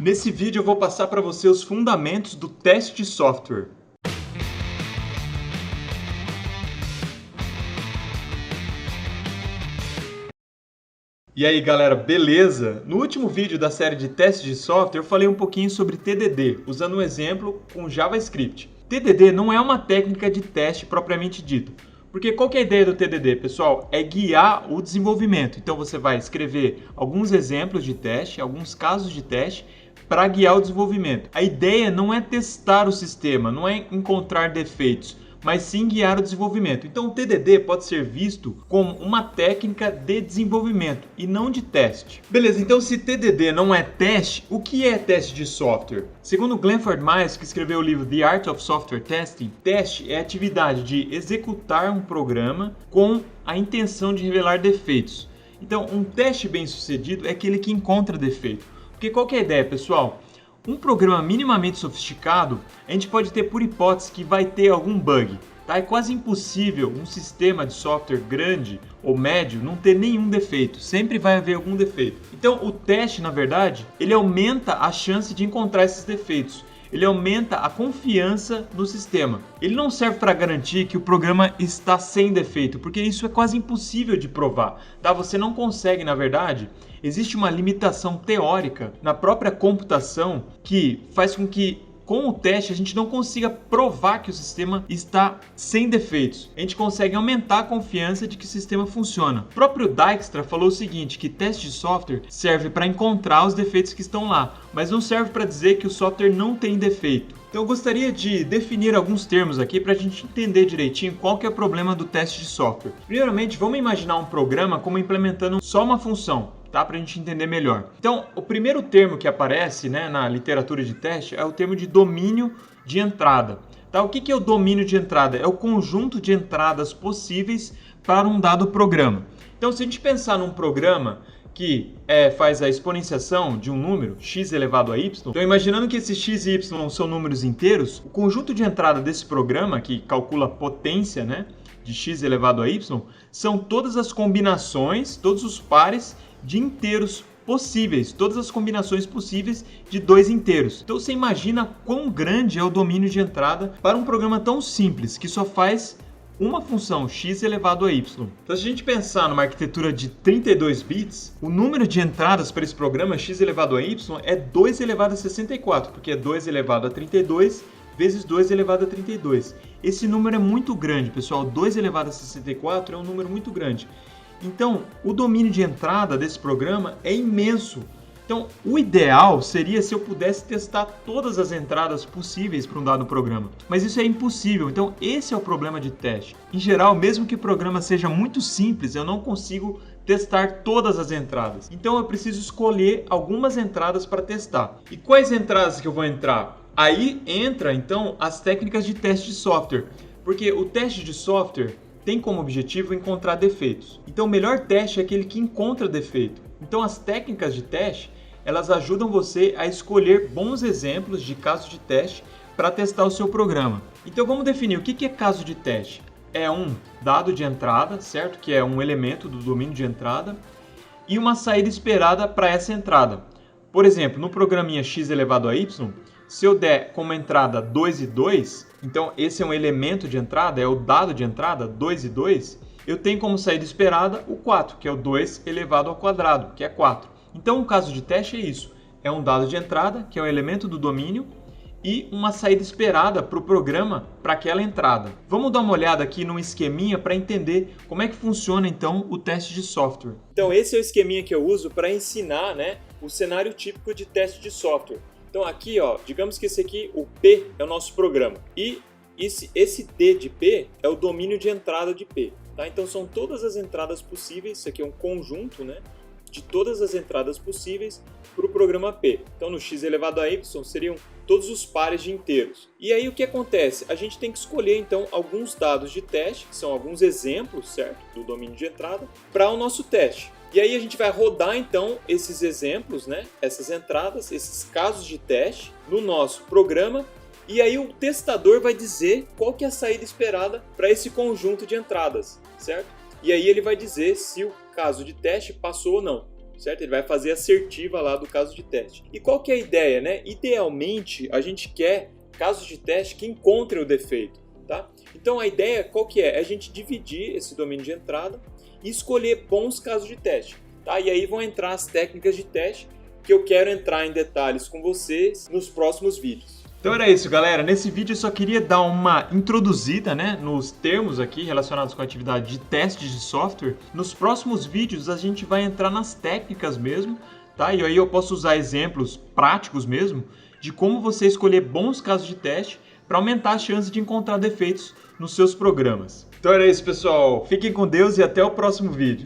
Nesse vídeo eu vou passar para você os fundamentos do teste de software. E aí galera, beleza? No último vídeo da série de testes de software eu falei um pouquinho sobre TDD, usando um exemplo com JavaScript. TDD não é uma técnica de teste propriamente dito, porque qual que é a ideia do TDD, pessoal? É guiar o desenvolvimento. Então você vai escrever alguns exemplos de teste, alguns casos de teste, para guiar o desenvolvimento. A ideia não é testar o sistema, não é encontrar defeitos, mas sim guiar o desenvolvimento. Então o TDD pode ser visto como uma técnica de desenvolvimento e não de teste. Beleza, então se TDD não é teste, o que é teste de software? Segundo Glenford Myers, que escreveu o livro The Art of Software Testing, teste é a atividade de executar um programa com a intenção de revelar defeitos. Então um teste bem sucedido é aquele que encontra defeito. Porque qual que é a ideia, pessoal? Um programa minimamente sofisticado, a gente pode ter por hipótese que vai ter algum bug. Tá? É quase impossível um sistema de software grande ou médio não ter nenhum defeito. Sempre vai haver algum defeito. Então o teste, na verdade, ele aumenta a chance de encontrar esses defeitos. Ele aumenta a confiança no sistema. Ele não serve para garantir que o programa está sem defeito, porque isso é quase impossível de provar. Tá? Você não consegue, na verdade, existe uma limitação teórica na própria computação que faz com que, com o teste, a gente não consiga provar que o sistema está sem defeitos. A gente consegue aumentar a confiança de que o sistema funciona. O próprio Dijkstra falou o seguinte, que teste de software serve para encontrar os defeitos que estão lá, mas não serve para dizer que o software não tem defeito. Então eu gostaria de definir alguns termos aqui para a gente entender direitinho qual que é o problema do teste de software. Primeiramente, vamos imaginar um programa como implementando só uma função. Tá? Para a gente entender melhor. Então, o primeiro termo que aparece, né, na literatura de teste é o termo de domínio de entrada. Tá? O que é o domínio de entrada? É o conjunto de entradas possíveis para um dado programa. Então, se a gente pensar num programa que faz a exponenciação de um número, x elevado a y, então imaginando que esses x e y são números inteiros, o conjunto de entrada desse programa, que calcula a potência, né, de x elevado a y, são todas as combinações, todos os pares de inteiros possíveis, todas as combinações possíveis de dois inteiros. Então você imagina quão grande é o domínio de entrada para um programa tão simples, que só faz uma função, x elevado a y. Então se a gente pensar numa arquitetura de 32 bits, o número de entradas para esse programa, x elevado a y, é 2 elevado a 64, porque é 2 elevado a 32 vezes 2 elevado a 32. Esse número é muito grande, pessoal. 2 elevado a 64 é um número muito grande. Então, o domínio de entrada desse programa é imenso. Então, o ideal seria se eu pudesse testar todas as entradas possíveis para um dado programa. Mas isso é impossível. Então, esse é o problema de teste. Em geral, mesmo que o programa seja muito simples, eu não consigo testar todas as entradas. Então, eu preciso escolher algumas entradas para testar. E quais entradas que eu vou entrar? Aí entra, então, as técnicas de teste de software. Porque o teste de software tem como objetivo encontrar defeitos. Então o melhor teste é aquele que encontra defeito. Então as técnicas de teste, elas ajudam você a escolher bons exemplos de casos de teste para testar o seu programa. Então vamos definir o que é caso de teste. É um dado de entrada, certo? Que é um elemento do domínio de entrada, e uma saída esperada para essa entrada. Por exemplo, no programinha x elevado a y, se eu der como entrada 2 e 2, então esse é um elemento de entrada, é o dado de entrada, 2 e 2, eu tenho como saída esperada o 4, que é o 2 elevado ao quadrado, que é 4. Então o caso de teste é isso, é um dado de entrada, que é um elemento do domínio, e uma saída esperada para o programa para aquela entrada. Vamos dar uma olhada aqui num esqueminha para entender como é que funciona então o teste de software. Então esse é o esqueminha que eu uso para ensinar, né, o cenário típico de teste de software. Então aqui, ó, digamos que esse aqui, o P, é o nosso programa. E esse D de P é o domínio de entrada de P. Tá? Então são todas as entradas possíveis, isso aqui é um conjunto, né, de todas as entradas possíveis para o programa P. Então no x elevado a y seriam todos os pares de inteiros. E aí o que acontece? A gente tem que escolher então alguns dados de teste, que são alguns exemplos, certo, do domínio de entrada, para o nosso teste. E aí a gente vai rodar então esses exemplos, né, essas entradas, esses casos de teste no nosso programa, e aí o testador vai dizer qual que é a saída esperada para esse conjunto de entradas, certo? E aí ele vai dizer se o caso de teste passou ou não. certo? Ele vai fazer assertiva lá do caso de teste. E qual que é a ideia, né? Idealmente, a gente quer casos de teste que encontrem o defeito, tá? Então a ideia qual que é? É a gente dividir esse domínio de entrada e escolher bons casos de teste, tá? E aí vão entrar as técnicas de teste que eu quero entrar em detalhes com vocês nos próximos vídeos. Então era isso, galera. Nesse vídeo eu só queria dar uma introduzida, né, nos termos aqui relacionados com a atividade de testes de software. Nos próximos vídeos a gente vai entrar nas técnicas mesmo, tá? E aí eu posso usar exemplos práticos mesmo de como você escolher bons casos de teste para aumentar a chance de encontrar defeitos nos seus programas. Então era isso, pessoal. Fiquem com Deus e até o próximo vídeo.